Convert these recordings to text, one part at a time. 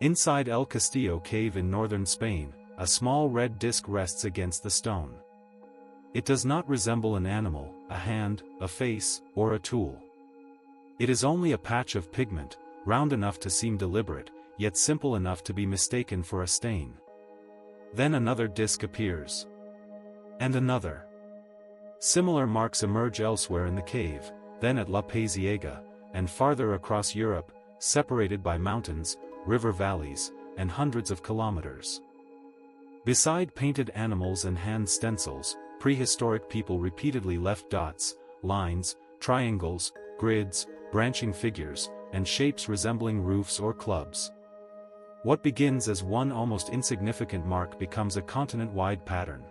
Inside El Castillo cave in northern Spain, a small red disc rests against the stone. It does not resemble an animal, a hand, a face, or a tool. It is only a patch of pigment, round enough to seem deliberate, yet simple enough to be mistaken for a stain. Then another disc appears. And another. Similar marks emerge elsewhere in the cave, then at La Paisiega, and farther across Europe, separated by mountains, river valleys, and hundreds of kilometers. Beside painted animals and hand stencils, prehistoric people repeatedly left dots, lines, triangles, grids, branching figures, and shapes resembling roofs or clubs. What begins as one almost insignificant mark becomes a continent-wide pattern.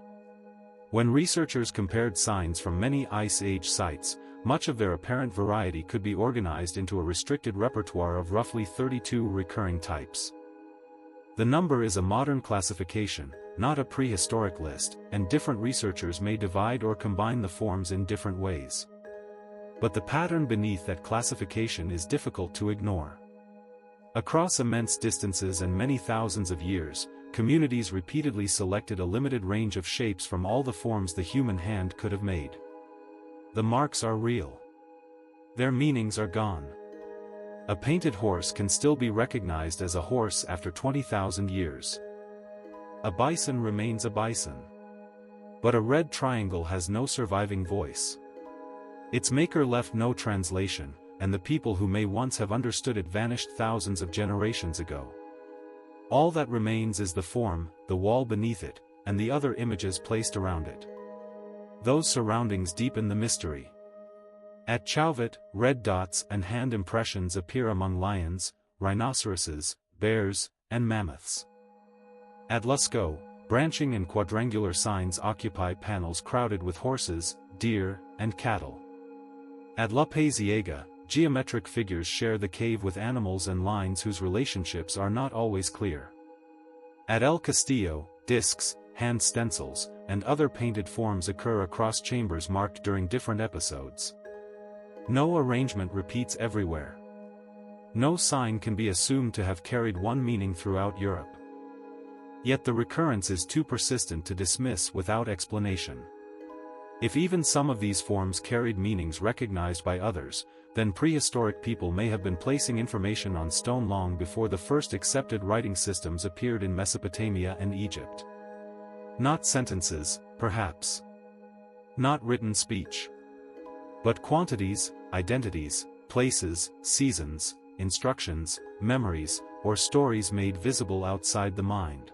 When researchers compared signs from many Ice Age sites, much of their apparent variety could be organized into a restricted repertoire of roughly 32 recurring types. The number is a modern classification, not a prehistoric list, and different researchers may divide or combine the forms in different ways. But the pattern beneath that classification is difficult to ignore. Across immense distances and many thousands of years, communities repeatedly selected a limited range of shapes from all the forms the human hand could have made. The marks are real. Their meanings are gone. A painted horse can still be recognized as a horse after 20,000 years. A bison remains a bison. But a red triangle has no surviving voice. Its maker left no translation, and the people who may once have understood it vanished thousands of generations ago. All that remains is the form, the wall beneath it, and the other images placed around it. Those surroundings deepen the mystery. At Chauvet, red dots and hand impressions appear among lions, rhinoceroses, bears, and mammoths. At Lascaux, branching and quadrangular signs occupy panels crowded with horses, deer, and cattle. At La Paisiega, geometric figures share the cave with animals and lines whose relationships are not always clear. At El Castillo, discs, hand stencils, and other painted forms occur across chambers marked during different episodes. No arrangement repeats everywhere. No sign can be assumed to have carried one meaning throughout Europe. Yet the recurrence is too persistent to dismiss without explanation. If even some of these forms carried meanings recognized by others, then prehistoric people may have been placing information on stone long before the first accepted writing systems appeared in Mesopotamia and Egypt. Not sentences, perhaps. Not written speech. But quantities, identities, places, seasons, instructions, memories, or stories made visible outside the mind.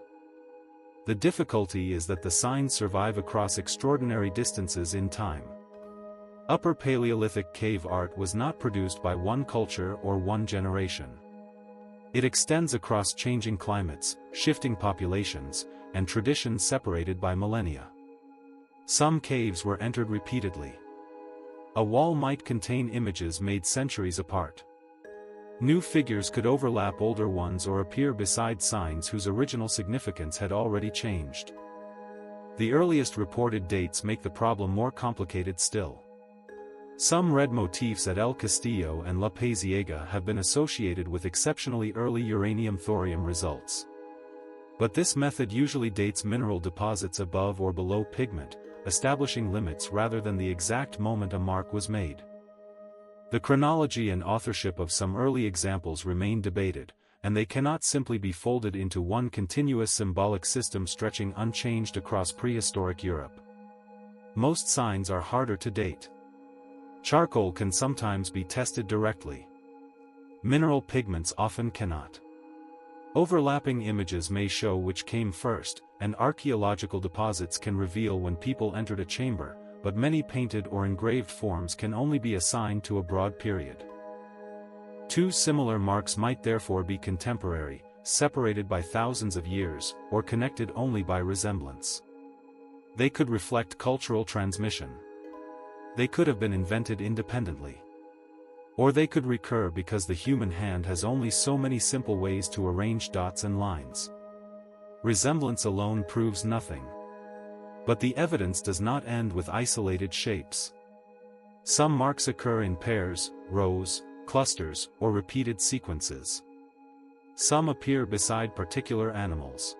The difficulty is that the signs survive across extraordinary distances in time. Upper Paleolithic cave art was not produced by one culture or one generation. It extends across changing climates, shifting populations, and traditions separated by millennia. Some caves were entered repeatedly. A wall might contain images made centuries apart. New figures could overlap older ones or appear beside signs whose original significance had already changed. The earliest reported dates make the problem more complicated still. Some red motifs at El Castillo and La Paisiega have been associated with exceptionally early uranium-thorium results. But this method usually dates mineral deposits above or below pigment, establishing limits rather than the exact moment a mark was made. The chronology and authorship of some early examples remain debated, and they cannot simply be folded into one continuous symbolic system stretching unchanged across prehistoric Europe. Most signs are harder to date. Charcoal can sometimes be tested directly. Mineral pigments often cannot. Overlapping images may show which came first, and archaeological deposits can reveal when people entered a chamber, but many painted or engraved forms can only be assigned to a broad period. Two similar marks might therefore be contemporary, separated by thousands of years, or connected only by resemblance. They could reflect cultural transmission. They could have been invented independently. Or they could recur because the human hand has only so many simple ways to arrange dots and lines. Resemblance alone proves nothing. But the evidence does not end with isolated shapes. Some marks occur in pairs, rows, clusters, or repeated sequences. Some appear beside particular animals.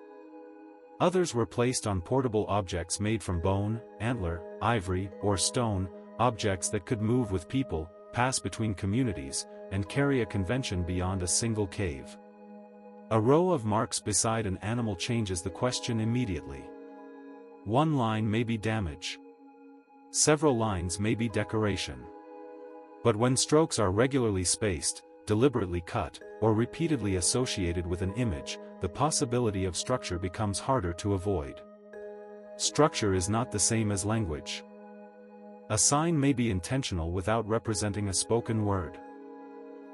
Others were placed on portable objects made from bone, antler, ivory, or stone, objects that could move with people, pass between communities, and carry a convention beyond a single cave. A row of marks beside an animal changes the question immediately. One line may be damage. Several lines may be decoration. But when strokes are regularly spaced, deliberately cut, or repeatedly associated with an image, the possibility of structure becomes harder to avoid. Structure is not the same as language. A sign may be intentional without representing a spoken word.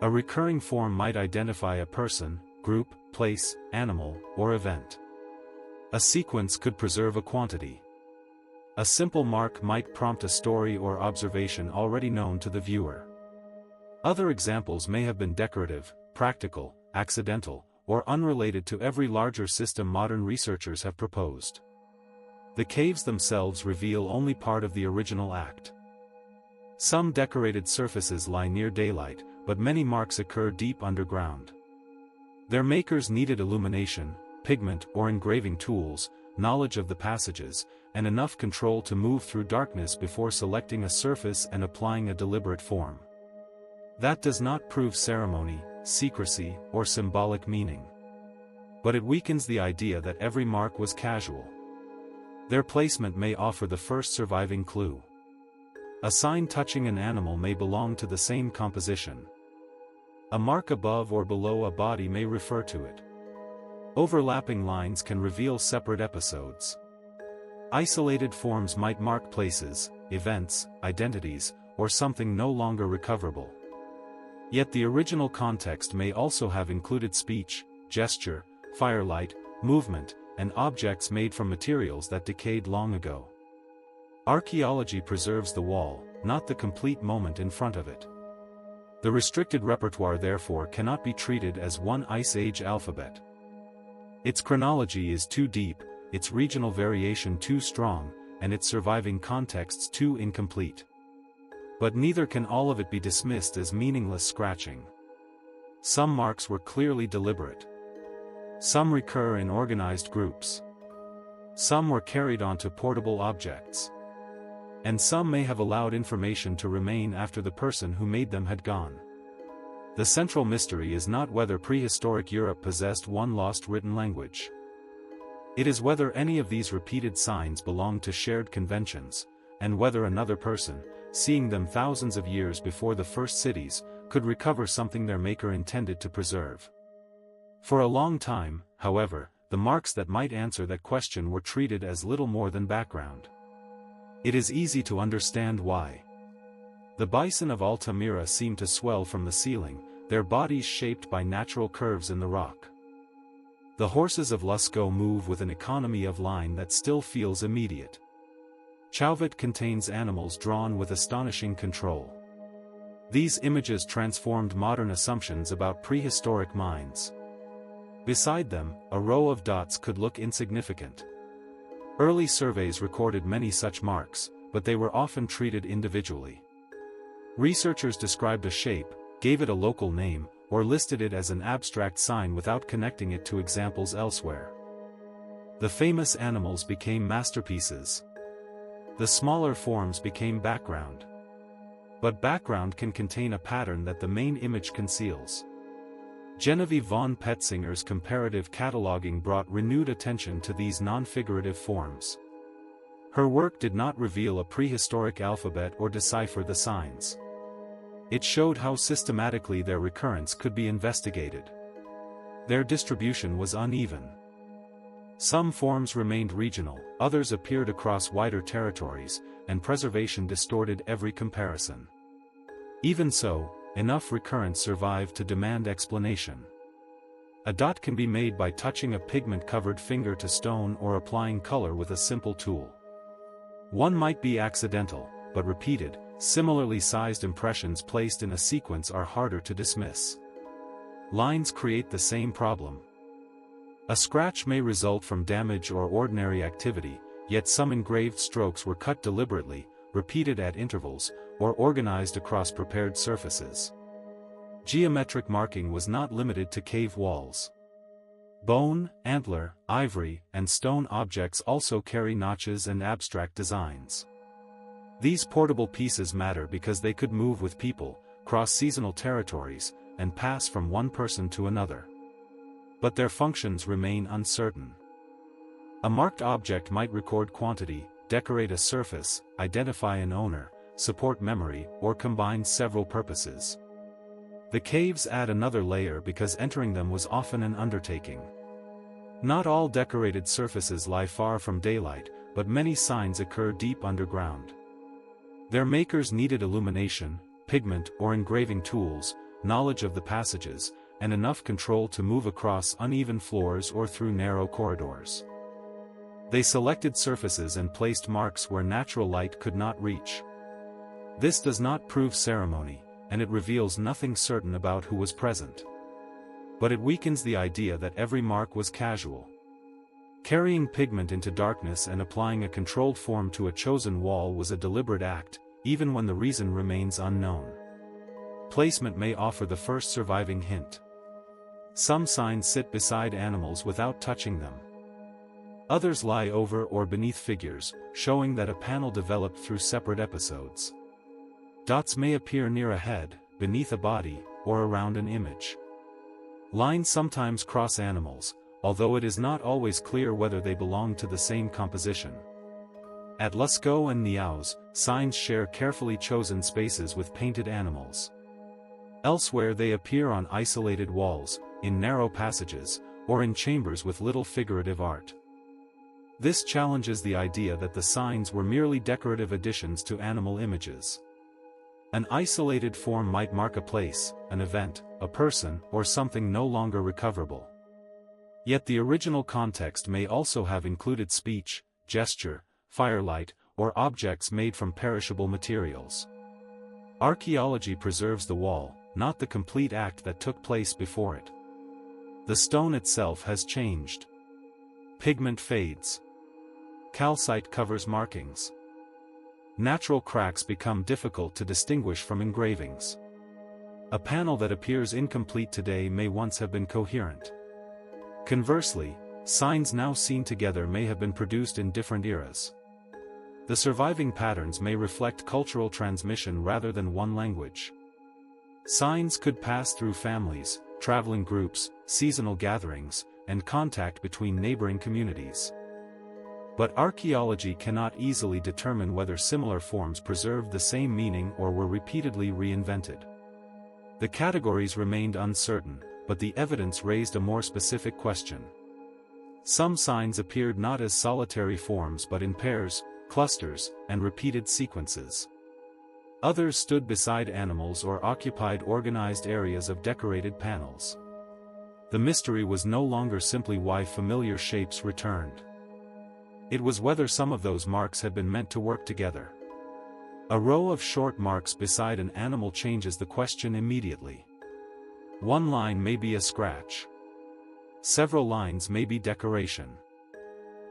A recurring form might identify a person, group, place, animal, or event. A sequence could preserve a quantity. A simple mark might prompt a story or observation already known to the viewer. Other examples may have been decorative, practical, accidental, or unrelated to every larger system modern researchers have proposed. The caves themselves reveal only part of the original act. Some decorated surfaces lie near daylight, but many marks occur deep underground. Their makers needed illumination, pigment or engraving tools, knowledge of the passages, and enough control to move through darkness before selecting a surface and applying a deliberate form. That does not prove ceremony, secrecy, or symbolic meaning. But it weakens the idea that every mark was casual. Their placement may offer the first surviving clue. A sign touching an animal may belong to the same composition. A mark above or below a body may refer to it. Overlapping lines can reveal separate episodes. Isolated forms might mark places, events, identities, or something no longer recoverable. Yet the original context may also have included speech, gesture, firelight, movement, and objects made from materials that decayed long ago. Archaeology preserves the wall, not the complete moment in front of it. The restricted repertoire therefore cannot be treated as one Ice Age alphabet. Its chronology is too deep, its regional variation too strong, and its surviving contexts too incomplete. But neither can all of it be dismissed as meaningless scratching. Some marks were clearly deliberate. Some recur in organized groups. Some were carried onto portable objects. And some may have allowed information to remain after the person who made them had gone. The central mystery is not whether prehistoric Europe possessed one lost written language. It is whether any of these repeated signs belonged to shared conventions, and whether another person, seeing them thousands of years before the first cities, could recover something their maker intended to preserve. For a long time, however, the marks that might answer that question were treated as little more than background. It is easy to understand why. The bison of Altamira seem to swell from the ceiling, their bodies shaped by natural curves in the rock. The horses of Lusco move with an economy of line that still feels immediate. Chauvet contains animals drawn with astonishing control. These images transformed modern assumptions about prehistoric minds. Beside them, a row of dots could look insignificant. Early surveys recorded many such marks, but they were often treated individually. Researchers described a shape, gave it a local name, or listed it as an abstract sign without connecting it to examples elsewhere. The famous animals became masterpieces. The smaller forms became background. But background can contain a pattern that the main image conceals. Genevieve von Petzinger's comparative cataloging brought renewed attention to these non-figurative forms. Her work did not reveal a prehistoric alphabet or decipher the signs. It showed how systematically their recurrence could be investigated. Their distribution was uneven. Some forms remained regional, others appeared across wider territories, and preservation distorted every comparison. Even so, enough recurrence survived to demand explanation. A dot can be made by touching a pigment-covered finger to stone or applying color with a simple tool. One might be accidental, but repeated, similarly sized impressions placed in a sequence are harder to dismiss. Lines create the same problem. A scratch may result from damage or ordinary activity, yet some engraved strokes were cut deliberately, repeated at intervals, or organized across prepared surfaces. Geometric marking was not limited to cave walls. Bone, antler, ivory, and stone objects also carry notches and abstract designs. These portable pieces matter because they could move with people, cross seasonal territories, and pass from one person to another. But their functions remain uncertain. A marked object might record quantity, decorate a surface, identify an owner, support memory, or combine several purposes. The caves add another layer because entering them was often an undertaking. Not all decorated surfaces lie far from daylight, but many signs occur deep underground. Their makers needed illumination, pigment or engraving tools, knowledge of the passages, and enough control to move across uneven floors or through narrow corridors. They selected surfaces and placed marks where natural light could not reach. This does not prove ceremony, and it reveals nothing certain about who was present. But it weakens the idea that every mark was casual. Carrying pigment into darkness and applying a controlled form to a chosen wall was a deliberate act, even when the reason remains unknown. Placement may offer the first surviving hint. Some signs sit beside animals without touching them. Others lie over or beneath figures, showing that a panel developed through separate episodes. Dots may appear near a head, beneath a body, or around an image. Lines sometimes cross animals, although it is not always clear whether they belong to the same composition. At Lascaux and Niaouz, signs share carefully chosen spaces with painted animals. Elsewhere they appear on isolated walls, in narrow passages, or in chambers with little figurative art. This challenges the idea that the signs were merely decorative additions to animal images. An isolated form might mark a place, an event, a person, or something no longer recoverable. Yet the original context may also have included speech, gesture, firelight, or objects made from perishable materials. Archaeology preserves the wall, not the complete act that took place before it. The stone itself has changed. Pigment fades. Calcite covers markings. Natural cracks become difficult to distinguish from engravings. A panel that appears incomplete today may once have been coherent. Conversely, signs now seen together may have been produced in different eras. The surviving patterns may reflect cultural transmission rather than one language. Signs could pass through families, traveling groups, seasonal gatherings, and contact between neighboring communities. But archaeology cannot easily determine whether similar forms preserved the same meaning or were repeatedly reinvented. The categories remained uncertain, but the evidence raised a more specific question. Some signs appeared not as solitary forms but in pairs, clusters, and repeated sequences. Others stood beside animals or occupied organized areas of decorated panels. The mystery was no longer simply why familiar shapes returned. It was whether some of those marks had been meant to work together. A row of short marks beside an animal changes the question immediately. One line may be a scratch. Several lines may be decoration.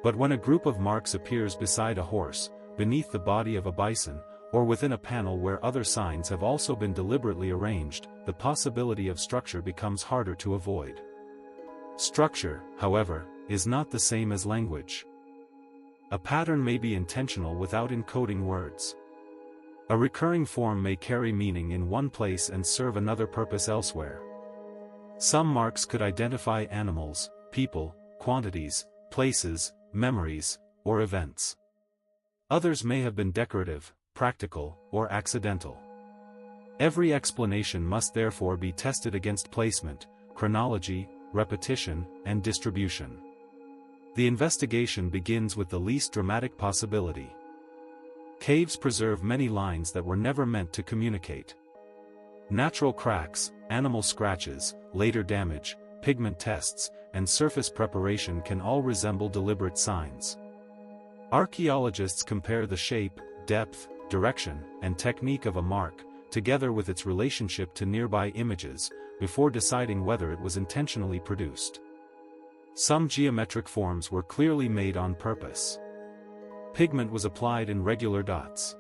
But when a group of marks appears beside a horse, beneath the body of a bison, or within a panel where other signs have also been deliberately arranged, the possibility of structure becomes harder to avoid. Structure, however, is not the same as language. A pattern may be intentional without encoding words. A recurring form may carry meaning in one place and serve another purpose elsewhere. Some marks could identify animals, people, quantities, places, memories, or events. Others may have been decorative, practical, or accidental. Every explanation must therefore be tested against placement, chronology, repetition, and distribution. The investigation begins with the least dramatic possibility. Caves preserve many lines that were never meant to communicate. Natural cracks, animal scratches, later damage, pigment tests, and surface preparation can all resemble deliberate signs. Archaeologists compare the shape, depth, direction, and technique of a mark, together with its relationship to nearby images, before deciding whether it was intentionally produced. Some geometric forms were clearly made on purpose. Pigment was applied in regular dots.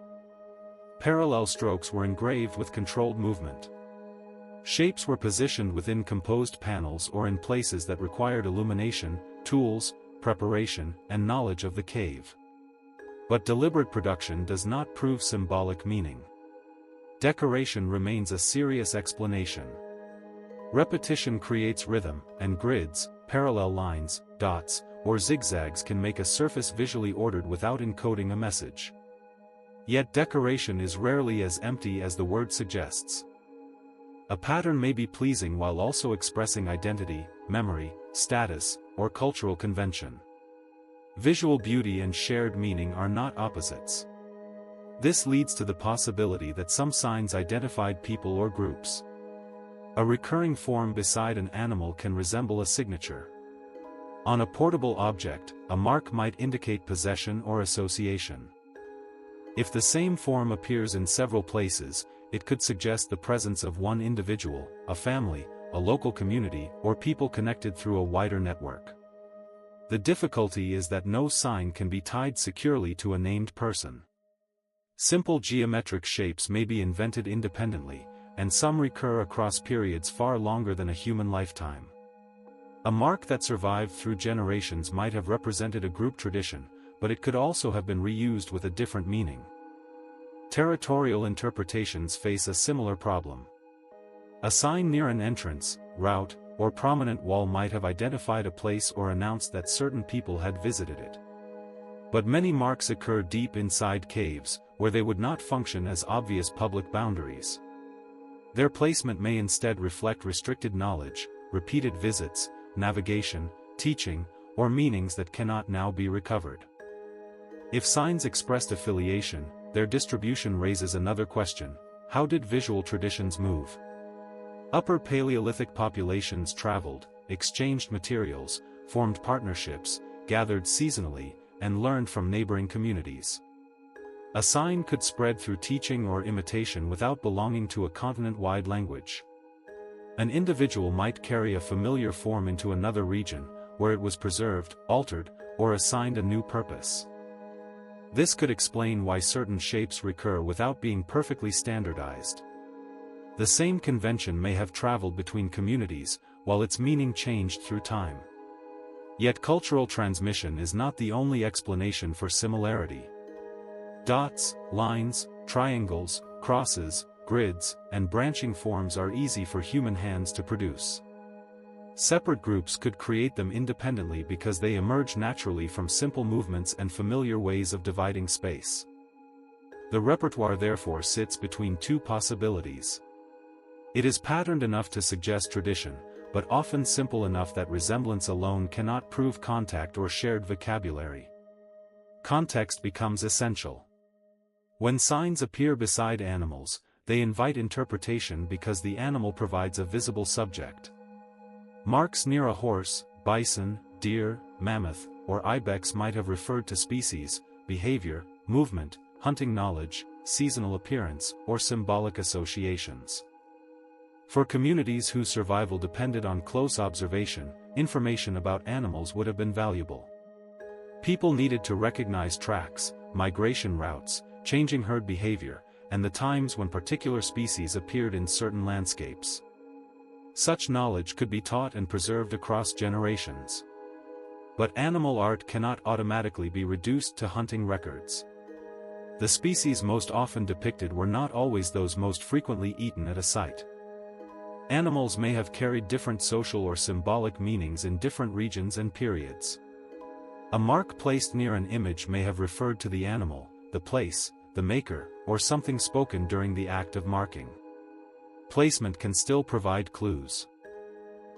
Parallel strokes were engraved with controlled movement. Shapes were positioned within composed panels or in places that required illumination, tools, preparation, and knowledge of the cave. But deliberate production does not prove symbolic meaning. Decoration remains a serious explanation. Repetition creates rhythm, and grids, parallel lines, dots, or zigzags can make a surface visually ordered without encoding a message. Yet decoration is rarely as empty as the word suggests. A pattern may be pleasing while also expressing identity, memory, status, or cultural convention. Visual beauty and shared meaning are not opposites. This leads to the possibility that some signs identified people or groups. A recurring form beside an animal can resemble a signature. On a portable object, a mark might indicate possession or association. If the same form appears in several places, it could suggest the presence of one individual, a family, a local community, or people connected through a wider network. The difficulty is that no sign can be tied securely to a named person. Simple geometric shapes may be invented independently, and some recur across periods far longer than a human lifetime. A mark that survived through generations might have represented a group tradition, but it could also have been reused with a different meaning. Territorial interpretations face a similar problem. A sign near an entrance, route, or prominent wall might have identified a place or announced that certain people had visited it. But many marks occur deep inside caves, where they would not function as obvious public boundaries. Their placement may instead reflect restricted knowledge, repeated visits, navigation, teaching, or meanings that cannot now be recovered. If signs expressed affiliation, their distribution raises another question: how did visual traditions move? Upper Paleolithic populations traveled, exchanged materials, formed partnerships, gathered seasonally, and learned from neighboring communities. A sign could spread through teaching or imitation without belonging to a continent-wide language. An individual might carry a familiar form into another region, where it was preserved, altered, or assigned a new purpose. This could explain why certain shapes recur without being perfectly standardized. The same convention may have traveled between communities, while its meaning changed through time. Yet cultural transmission is not the only explanation for similarity. Dots, lines, triangles, crosses, grids, and branching forms are easy for human hands to produce. Separate groups could create them independently because they emerge naturally from simple movements and familiar ways of dividing space. The repertoire therefore sits between two possibilities. It is patterned enough to suggest tradition, but often simple enough that resemblance alone cannot prove contact or shared vocabulary. Context becomes essential. When signs appear beside animals, they invite interpretation because the animal provides a visible subject. Marks near a horse, bison, deer, mammoth, or ibex might have referred to species, behavior, movement, hunting knowledge, seasonal appearance, or symbolic associations. For communities whose survival depended on close observation, information about animals would have been valuable. People needed to recognize tracks, migration routes, changing herd behavior, and the times when particular species appeared in certain landscapes. Such knowledge could be taught and preserved across generations. But animal art cannot automatically be reduced to hunting records. The species most often depicted were not always those most frequently eaten at a site. Animals may have carried different social or symbolic meanings in different regions and periods. A mark placed near an image may have referred to the animal, the place, the maker, or something spoken during the act of marking. Placement can still provide clues.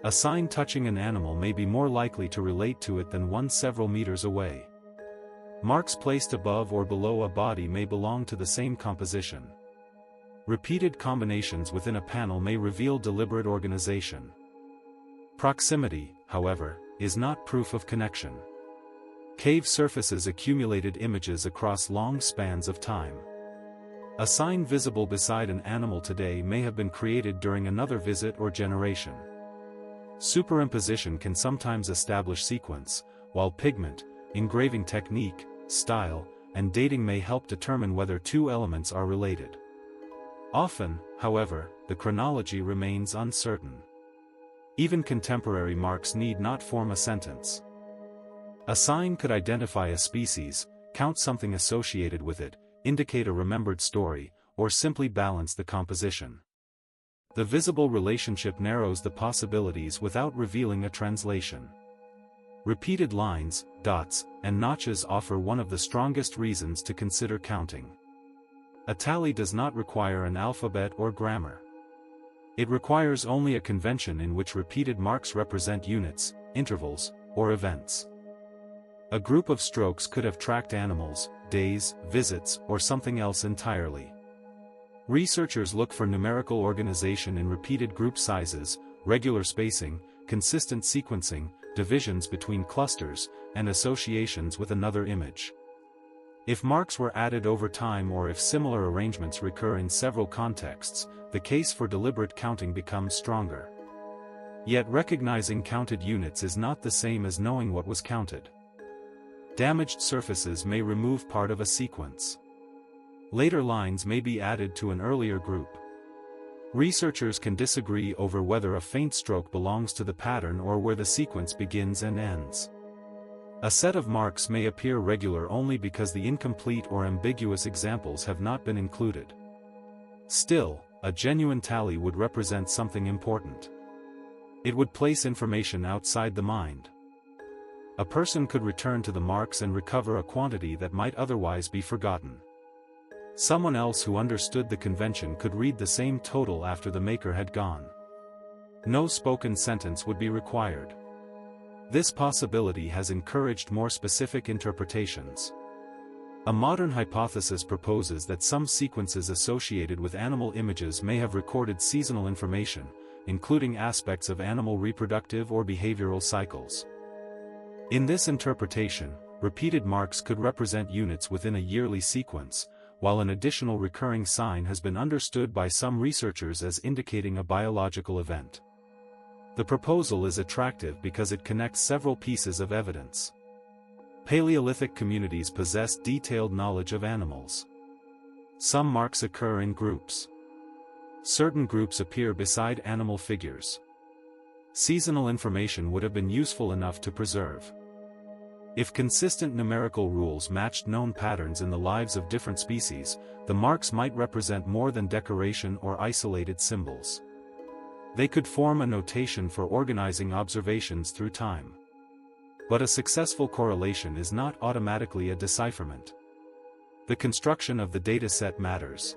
A sign touching an animal may be more likely to relate to it than one several meters away. Marks placed above or below a body may belong to the same composition. Repeated combinations within a panel may reveal deliberate organization. Proximity, however, is not proof of connection. Cave surfaces accumulated images across long spans of time. A sign visible beside an animal today may have been created during another visit or generation. Superimposition can sometimes establish sequence, while pigment, engraving technique, style, and dating may help determine whether two elements are related. Often, however, the chronology remains uncertain. Even contemporary marks need not form a sentence. A sign could identify a species, count something associated with it, indicate a remembered story, or simply balance the composition. The visible relationship narrows the possibilities without revealing a translation. Repeated lines, dots, and notches offer one of the strongest reasons to consider counting. A tally does not require an alphabet or grammar. It requires only a convention in which repeated marks represent units, intervals, or events. A group of strokes could have tracked animals, days, visits, or something else entirely. Researchers look for numerical organization in repeated group sizes, regular spacing, consistent sequencing, divisions between clusters, and associations with another image. If marks were added over time or if similar arrangements recur in several contexts, the case for deliberate counting becomes stronger. Yet recognizing counted units is not the same as knowing what was counted. Damaged surfaces may remove part of a sequence. Later lines may be added to an earlier group. Researchers can disagree over whether a faint stroke belongs to the pattern or where the sequence begins and ends. A set of marks may appear regular only because the incomplete or ambiguous examples have not been included. Still, a genuine tally would represent something important. It would place information outside the mind. A person could return to the marks and recover a quantity that might otherwise be forgotten. Someone else who understood the convention could read the same total after the maker had gone. No spoken sentence would be required. This possibility has encouraged more specific interpretations. A modern hypothesis proposes that some sequences associated with animal images may have recorded seasonal information, including aspects of animal reproductive or behavioral cycles. In this interpretation, repeated marks could represent units within a yearly sequence, while an additional recurring sign has been understood by some researchers as indicating a biological event. The proposal is attractive because it connects several pieces of evidence. Paleolithic communities possess detailed knowledge of animals. Some marks occur in groups. Certain groups appear beside animal figures. Seasonal information would have been useful enough to preserve. If consistent numerical rules matched known patterns in the lives of different species, the marks might represent more than decoration or isolated symbols. They could form a notation for organizing observations through time. But a successful correlation is not automatically a decipherment. The construction of the dataset matters.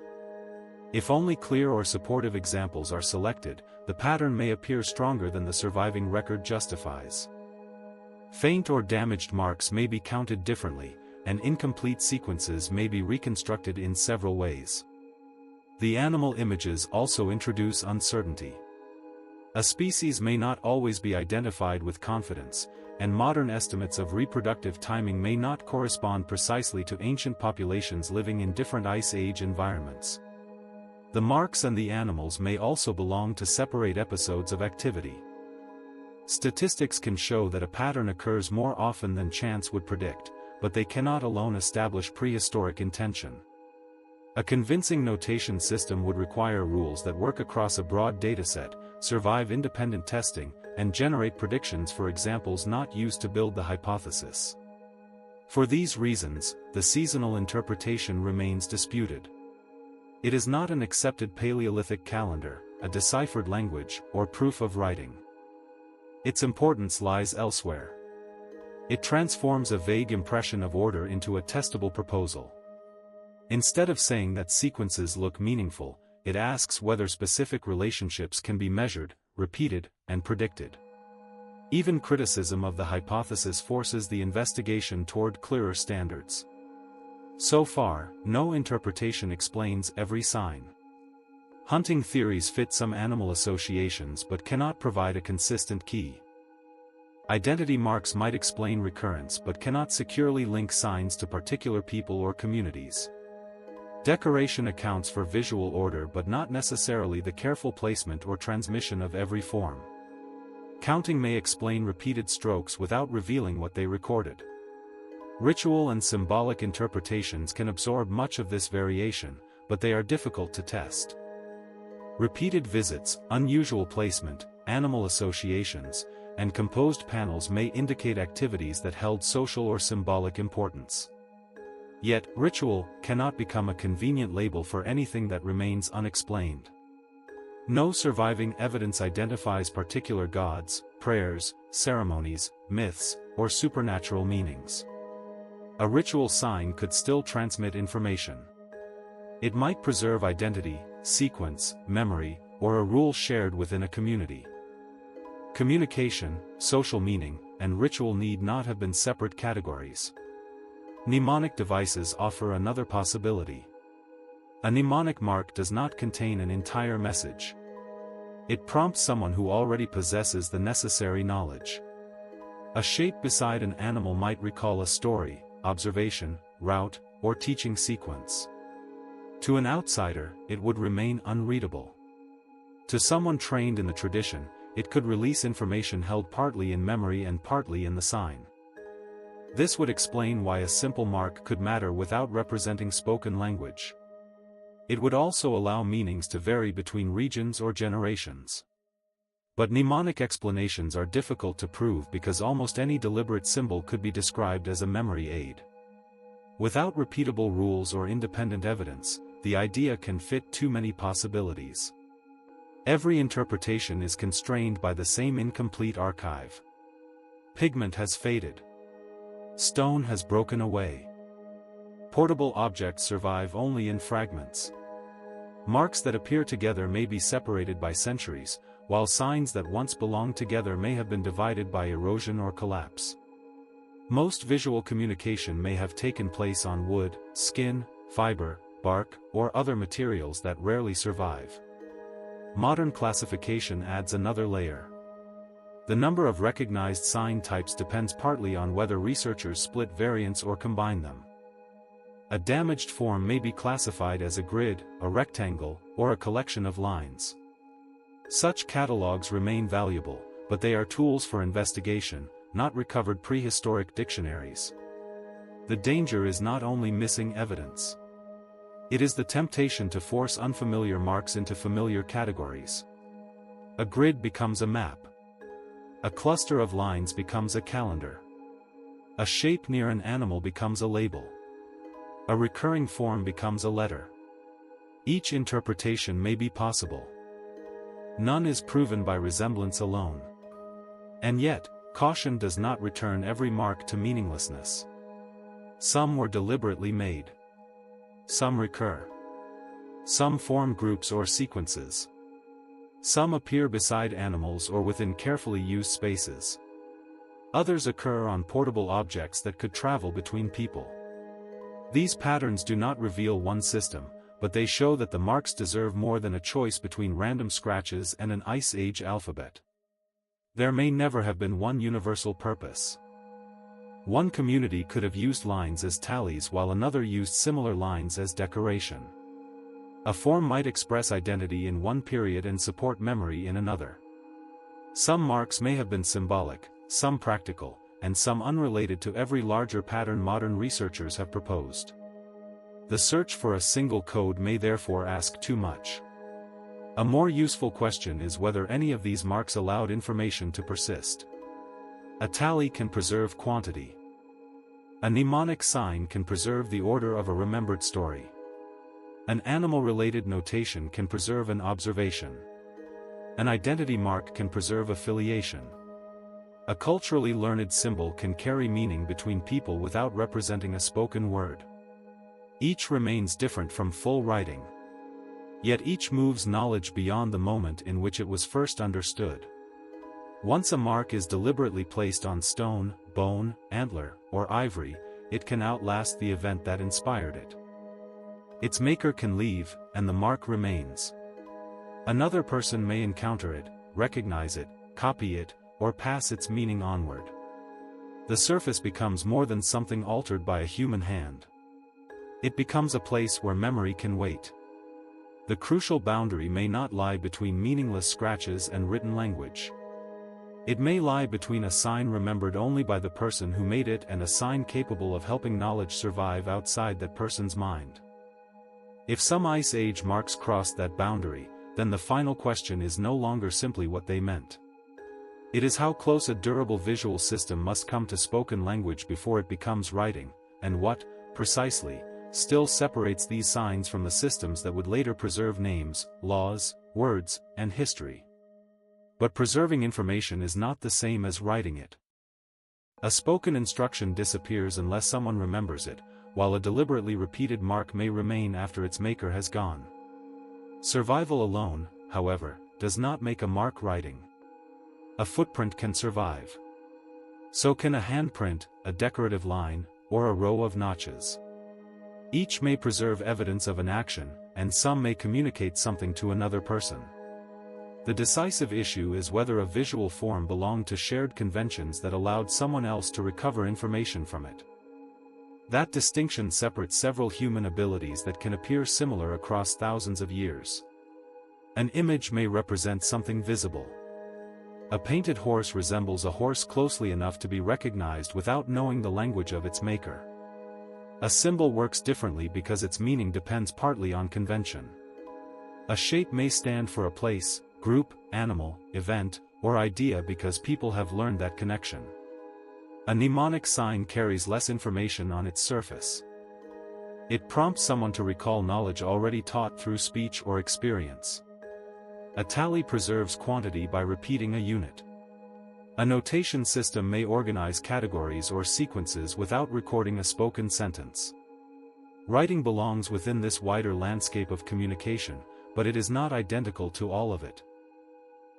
If only clear or supportive examples are selected, the pattern may appear stronger than the surviving record justifies. Faint or damaged marks may be counted differently, and incomplete sequences may be reconstructed in several ways. The animal images also introduce uncertainty. A species may not always be identified with confidence, and modern estimates of reproductive timing may not correspond precisely to ancient populations living in different Ice Age environments. The marks and the animals may also belong to separate episodes of activity. Statistics can show that a pattern occurs more often than chance would predict, but they cannot alone establish prehistoric intention. A convincing notation system would require rules that work across a broad dataset, survive independent testing, and generate predictions for examples not used to build the hypothesis. For these reasons, the seasonal interpretation remains disputed. It is not an accepted Paleolithic calendar, a deciphered language, or proof of writing. Its importance lies elsewhere. It transforms a vague impression of order into a testable proposal. Instead of saying that sequences look meaningful, it asks whether specific relationships can be measured, repeated, and predicted. Even criticism of the hypothesis forces the investigation toward clearer standards. So far, no interpretation explains every sign. Hunting theories fit some animal associations but cannot provide a consistent key. Identity marks might explain recurrence but cannot securely link signs to particular people or communities. Decoration accounts for visual order but not necessarily the careful placement or transmission of every form. Counting may explain repeated strokes without revealing what they recorded. Ritual and symbolic interpretations can absorb much of this variation, but they are difficult to test. Repeated visits, unusual placement, animal associations, and composed panels may indicate activities that held social or symbolic importance. Yet, ritual cannot become a convenient label for anything that remains unexplained. No surviving evidence identifies particular gods, prayers, ceremonies, myths, or supernatural meanings. A ritual sign could still transmit information. It might preserve identity, sequence, memory, or a rule shared within a community. Communication, social meaning, and ritual need not have been separate categories. Mnemonic devices offer another possibility. A mnemonic mark does not contain an entire message. It prompts someone who already possesses the necessary knowledge. A shape beside an animal might recall a story, observation, route, or teaching sequence. To an outsider, it would remain unreadable. To someone trained in the tradition, it could release information held partly in memory and partly in the sign. This would explain why a simple mark could matter without representing spoken language. It would also allow meanings to vary between regions or generations. But mnemonic explanations are difficult to prove because almost any deliberate symbol could be described as a memory aid. Without repeatable rules or independent evidence, the idea can fit too many possibilities. Every interpretation is constrained by the same incomplete archive. Pigment has faded. Stone has broken away. Portable objects survive only in fragments. Marks that appear together may be separated by centuries, while signs that once belonged together may have been divided by erosion or collapse. Most visual communication may have taken place on wood, skin, fiber, bark, or other materials that rarely survive. Modern classification adds another layer. The number of recognized sign types depends partly on whether researchers split variants or combine them. A damaged form may be classified as a grid, a rectangle, or a collection of lines. Such catalogs remain valuable, but they are tools for investigation, not recovered prehistoric dictionaries. The danger is not only missing evidence. It is the temptation to force unfamiliar marks into familiar categories. A grid becomes a map. A cluster of lines becomes a calendar. A shape near an animal becomes a label. A recurring form becomes a letter. Each interpretation may be possible. None is proven by resemblance alone. And yet, caution does not return every mark to meaninglessness. Some were deliberately made. Some recur. Some form groups or sequences. Some appear beside animals or within carefully used spaces. Others occur on portable objects that could travel between people. These patterns do not reveal one system, but they show that the marks deserve more than a choice between random scratches and an Ice Age alphabet. There may never have been one universal purpose. One community could have used lines as tallies while another used similar lines as decoration. A form might express identity in one period and support memory in another. Some marks may have been symbolic, some practical, and some unrelated to every larger pattern modern researchers have proposed. The search for a single code may therefore ask too much. A more useful question is whether any of these marks allowed information to persist. A tally can preserve quantity. A mnemonic sign can preserve the order of a remembered story. An animal-related notation can preserve an observation. An identity mark can preserve affiliation. A culturally learned symbol can carry meaning between people without representing a spoken word. Each remains different from full writing. Yet each moves knowledge beyond the moment in which it was first understood. Once a mark is deliberately placed on stone, bone, antler, or ivory, it can outlast the event that inspired it. Its maker can leave, and the mark remains. Another person may encounter it, recognize it, copy it, or pass its meaning onward. The surface becomes more than something altered by a human hand. It becomes a place where memory can wait. The crucial boundary may not lie between meaningless scratches and written language. It may lie between a sign remembered only by the person who made it and a sign capable of helping knowledge survive outside that person's mind. If some Ice Age marks crossed that boundary, then the final question is no longer simply what they meant. It is how close a durable visual system must come to spoken language before it becomes writing, and what, precisely, still separates these signs from the systems that would later preserve names, laws, words, and history. But preserving information is not the same as writing it. A spoken instruction disappears unless someone remembers it, while a deliberately repeated mark may remain after its maker has gone. Survival alone, however, does not make a mark writing. A footprint can survive. So can a handprint, a decorative line, or a row of notches. Each may preserve evidence of an action, and some may communicate something to another person. The decisive issue is whether a visual form belonged to shared conventions that allowed someone else to recover information from it. That distinction separates several human abilities that can appear similar across thousands of years. An image may represent something visible. A painted horse resembles a horse closely enough to be recognized without knowing the language of its maker. A symbol works differently because its meaning depends partly on convention. A shape may stand for a place, group, animal, event, or idea because people have learned that connection. A mnemonic sign carries less information on its surface. It prompts someone to recall knowledge already taught through speech or experience. A tally preserves quantity by repeating a unit. A notation system may organize categories or sequences without recording a spoken sentence. Writing belongs within this wider landscape of communication, but it is not identical to all of it.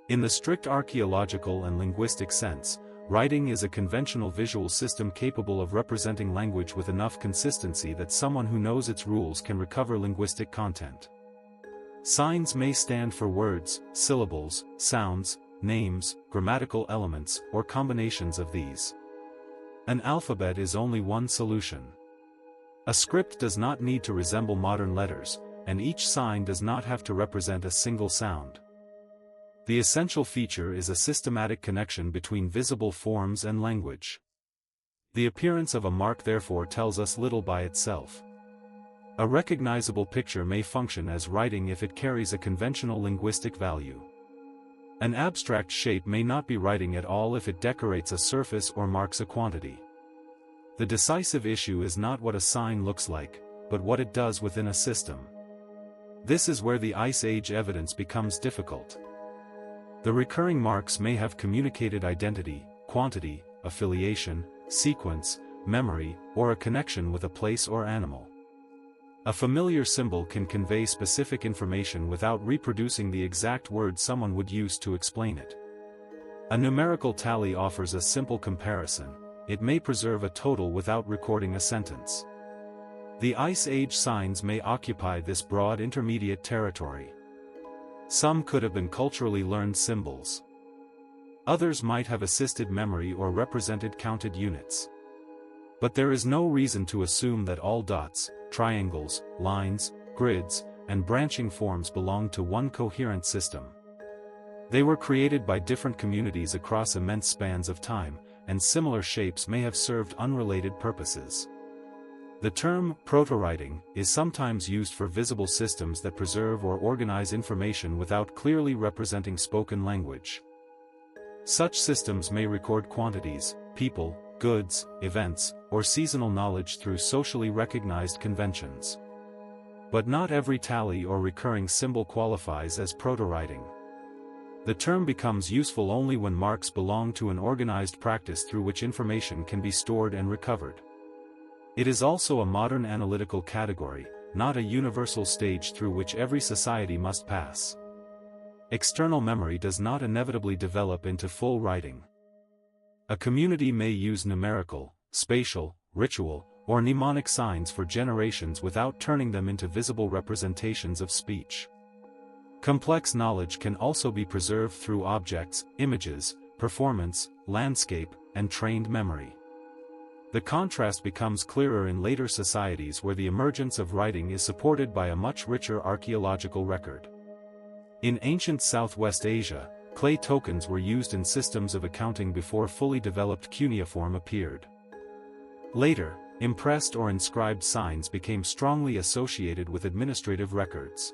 In the strict archaeological and linguistic sense, writing is a conventional visual system capable of representing language with enough consistency that someone who knows its rules can recover linguistic content. Signs may stand for words, syllables, sounds, names, grammatical elements, or combinations of these. An alphabet is only one solution. A script does not need to resemble modern letters, and each sign does not have to represent a single sound. The essential feature is a systematic connection between visible forms and language. The appearance of a mark therefore tells us little by itself. A recognizable picture may function as writing if it carries a conventional linguistic value. An abstract shape may not be writing at all if it decorates a surface or marks a quantity. The decisive issue is not what a sign looks like, but what it does within a system. This is where the Ice Age evidence becomes difficult. The recurring marks may have communicated identity, quantity, affiliation, sequence, memory, or a connection with a place or animal. A familiar symbol can convey specific information without reproducing the exact words someone would use to explain it. A numerical tally offers a simple comparison. It may preserve a total without recording a sentence. The Ice Age signs may occupy this broad intermediate territory. Some could have been culturally learned symbols. Others might have assisted memory or represented counted units. But there is no reason to assume that all dots, triangles, lines, grids, and branching forms belong to one coherent system. They were created by different communities across immense spans of time, and similar shapes may have served unrelated purposes. The term proto-writing is sometimes used for visible systems that preserve or organize information without clearly representing spoken language. Such systems may record quantities, people, goods, events, or seasonal knowledge through socially recognized conventions. But not every tally or recurring symbol qualifies as proto-writing. The term becomes useful only when marks belong to an organized practice through which information can be stored and recovered. It is also a modern analytical category, not a universal stage through which every society must pass. External memory does not inevitably develop into full writing. A community may use numerical, spatial, ritual, or mnemonic signs for generations without turning them into visible representations of speech. Complex knowledge can also be preserved through objects, images, performance, landscape, and trained memory. The contrast becomes clearer in later societies where the emergence of writing is supported by a much richer archaeological record. In ancient Southwest Asia, clay tokens were used in systems of accounting before fully developed cuneiform appeared. Later, impressed or inscribed signs became strongly associated with administrative records.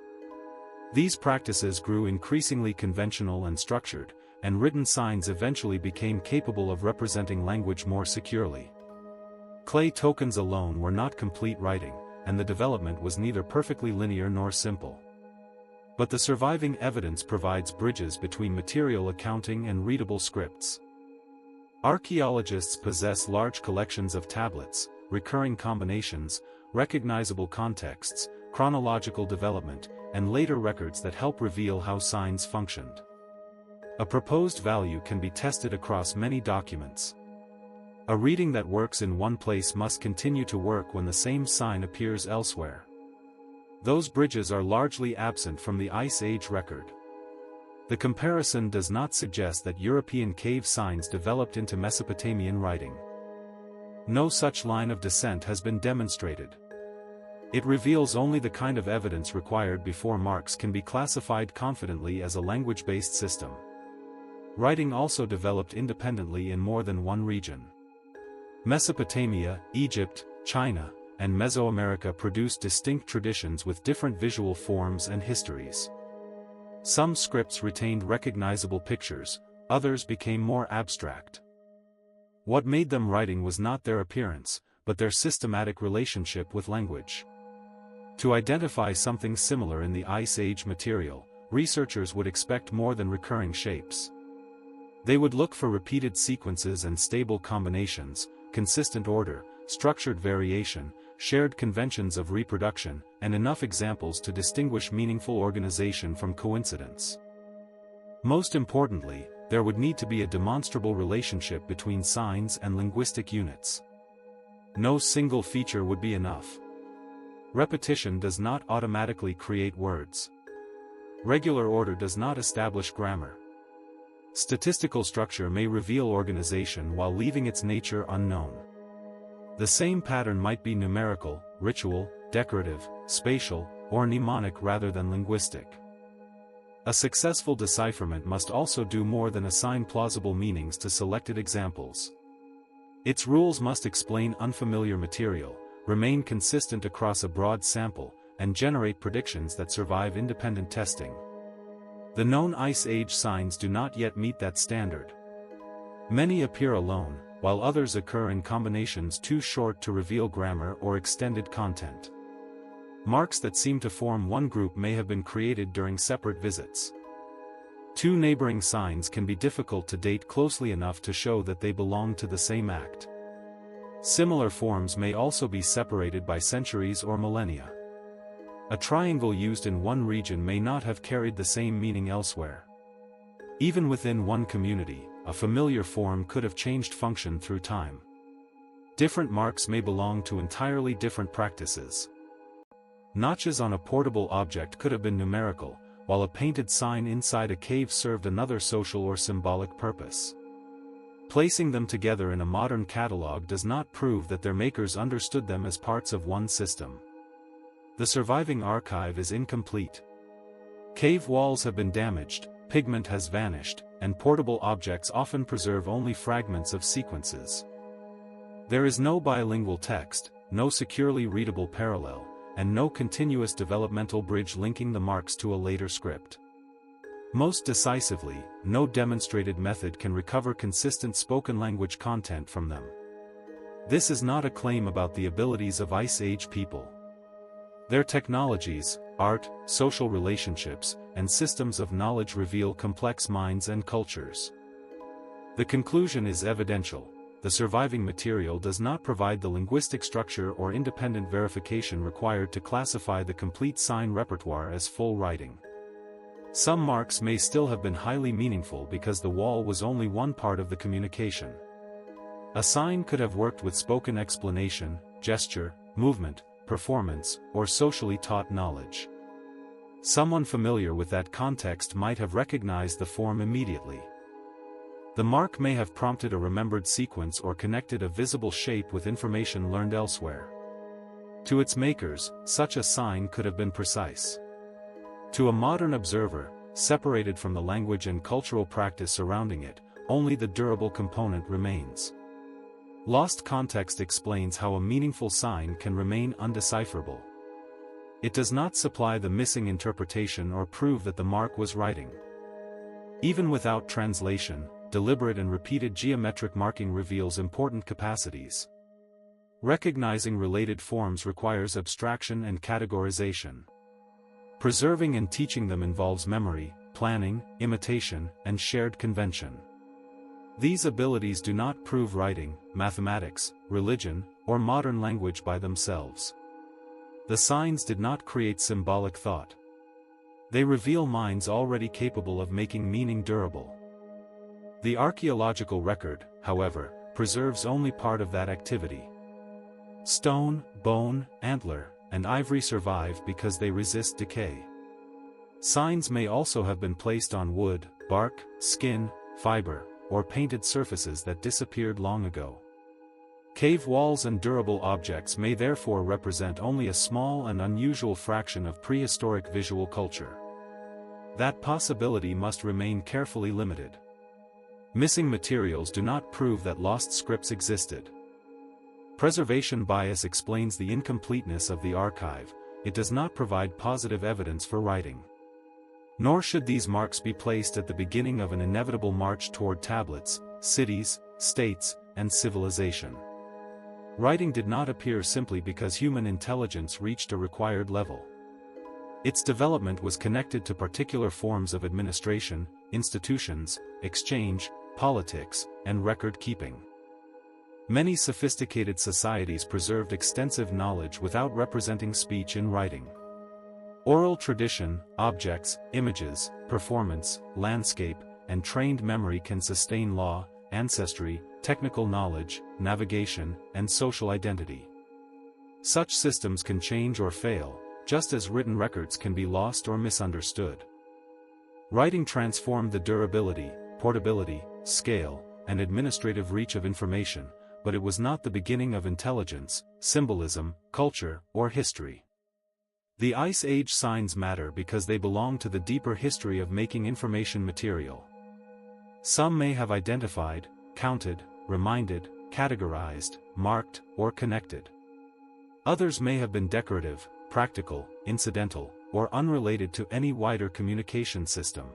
These practices grew increasingly conventional and structured, and written signs eventually became capable of representing language more securely. Clay tokens alone were not complete writing, and the development was neither perfectly linear nor simple. But the surviving evidence provides bridges between material accounting and readable scripts. Archaeologists possess large collections of tablets, recurring combinations, recognizable contexts, chronological development, and later records that help reveal how signs functioned. A proposed value can be tested across many documents. A reading that works in one place must continue to work when the same sign appears elsewhere. Those bridges are largely absent from the Ice Age record. The comparison does not suggest that European cave signs developed into Mesopotamian writing. No such line of descent has been demonstrated. It reveals only the kind of evidence required before marks can be classified confidently as a language-based system. Writing also developed independently in more than one region. Mesopotamia, Egypt, China, and Mesoamerica produced distinct traditions with different visual forms and histories. Some scripts retained recognizable pictures, others became more abstract. What made them writing was not their appearance, but their systematic relationship with language. To identify something similar in the Ice Age material, researchers would expect more than recurring shapes. They would look for repeated sequences and stable combinations, consistent order, structured variation, shared conventions of reproduction, and enough examples to distinguish meaningful organization from coincidence. Most importantly, there would need to be a demonstrable relationship between signs and linguistic units. No single feature would be enough. Repetition does not automatically create words. Regular order does not establish grammar. Statistical structure may reveal organization while leaving its nature unknown. The same pattern might be numerical, ritual, decorative, spatial, or mnemonic rather than linguistic. A successful decipherment must also do more than assign plausible meanings to selected examples. Its rules must explain unfamiliar material, remain consistent across a broad sample, and generate predictions that survive independent testing. The known Ice Age signs do not yet meet that standard. Many appear alone, while others occur in combinations too short to reveal grammar or extended content. Marks that seem to form one group may have been created during separate visits. Two neighboring signs can be difficult to date closely enough to show that they belong to the same act. Similar forms may also be separated by centuries or millennia. A triangle used in one region may not have carried the same meaning elsewhere. Even within one community, a familiar form could have changed function through time. Different marks may belong to entirely different practices. Notches on a portable object could have been numerical, while a painted sign inside a cave served another social or symbolic purpose. Placing them together in a modern catalog does not prove that their makers understood them as parts of one system. The surviving archive is incomplete. Cave walls have been damaged, pigment has vanished, and portable objects often preserve only fragments of sequences. There is no bilingual text, no securely readable parallel, and no continuous developmental bridge linking the marks to a later script. Most decisively, no demonstrated method can recover consistent spoken language content from them. This is not a claim about the abilities of Ice Age people. Their technologies, art, social relationships, and systems of knowledge reveal complex minds and cultures. The conclusion is evidential: the surviving material does not provide the linguistic structure or independent verification required to classify the complete sign repertoire as full writing. Some marks may still have been highly meaningful because the wall was only one part of the communication. A sign could have worked with spoken explanation, gesture, movement, performance, or socially taught knowledge. Someone familiar with that context might have recognized the form immediately. The mark may have prompted a remembered sequence or connected a visible shape with information learned elsewhere. To its makers, such a sign could have been precise. To a modern observer, separated from the language and cultural practice surrounding it, only the durable component remains. Lost context explains how a meaningful sign can remain undecipherable. It does not supply the missing interpretation or prove that the mark was writing. Even without translation, deliberate and repeated geometric marking reveals important capacities. Recognizing related forms requires abstraction and categorization. Preserving and teaching them involves memory, planning, imitation, and shared convention. These abilities do not prove writing, mathematics, religion, or modern language by themselves. The signs did not create symbolic thought. They reveal minds already capable of making meaning durable. The archaeological record, however, preserves only part of that activity. Stone, bone, antler, and ivory survive because they resist decay. Signs may also have been placed on wood, bark, skin, fiber, or painted surfaces that disappeared long ago. Cave walls and durable objects may therefore represent only a small and unusual fraction of prehistoric visual culture. That possibility must remain carefully limited. Missing materials do not prove that lost scripts existed. Preservation bias explains the incompleteness of the archive. It does not provide positive evidence for writing. Nor should these marks be placed at the beginning of an inevitable march toward tablets, cities, states, and civilization. Writing did not appear simply because human intelligence reached a required level. Its development was connected to particular forms of administration, institutions, exchange, politics, and record-keeping. Many sophisticated societies preserved extensive knowledge without representing speech in writing. Oral tradition, objects, images, performance, landscape, and trained memory can sustain law, ancestry, technical knowledge, navigation, and social identity. Such systems can change or fail, just as written records can be lost or misunderstood. Writing transformed the durability, portability, scale, and administrative reach of information, but it was not the beginning of intelligence, symbolism, culture, or history. The Ice Age signs matter because they belong to the deeper history of making information material. Some may have identified, counted, reminded, categorized, marked, or connected. Others may have been decorative, practical, incidental, or unrelated to any wider communication system.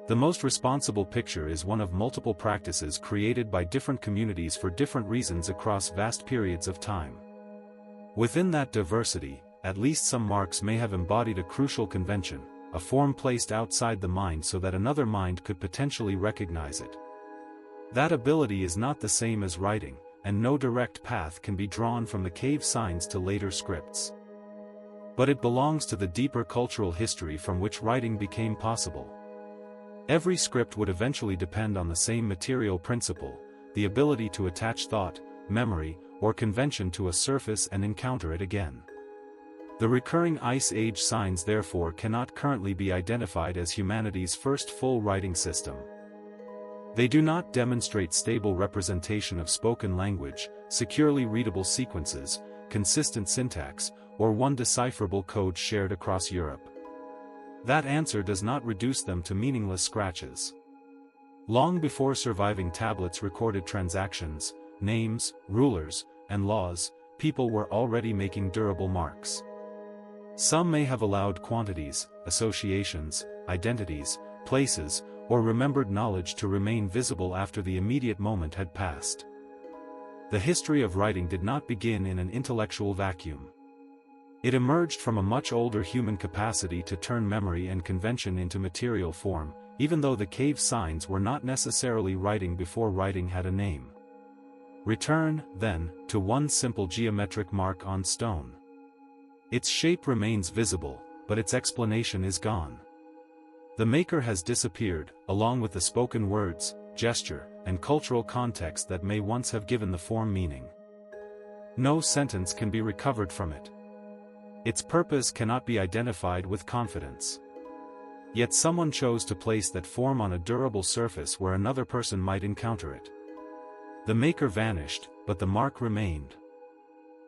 The most responsible picture is one of multiple practices created by different communities for different reasons across vast periods of time. Within that diversity, at least some marks may have embodied a crucial convention, a form placed outside the mind so that another mind could potentially recognize it. That ability is not the same as writing, and no direct path can be drawn from the cave signs to later scripts. But it belongs to the deeper cultural history from which writing became possible. Every script would eventually depend on the same material principle, the ability to attach thought, memory, or convention to a surface and encounter it again. The recurring Ice Age signs therefore cannot currently be identified as humanity's first full writing system. They do not demonstrate stable representation of spoken language, securely readable sequences, consistent syntax, or one decipherable code shared across Europe. That answer does not reduce them to meaningless scratches. Long before surviving tablets recorded transactions, names, rulers, and laws, people were already making durable marks. Some may have allowed quantities, associations, identities, places, or remembered knowledge to remain visible after the immediate moment had passed. The history of writing did not begin in an intellectual vacuum. It emerged from a much older human capacity to turn memory and convention into material form, even though the cave signs were not necessarily writing before writing had a name. Return, then, to one simple geometric mark on stone. Its shape remains visible, but its explanation is gone. The maker has disappeared, along with the spoken words, gesture, and cultural context that may once have given the form meaning. No sentence can be recovered from it. Its purpose cannot be identified with confidence. Yet someone chose to place that form on a durable surface where another person might encounter it. The maker vanished, but the mark remained.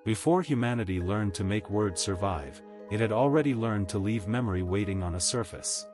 Before humanity learned to make words survive, it had already learned to leave memory waiting on a surface.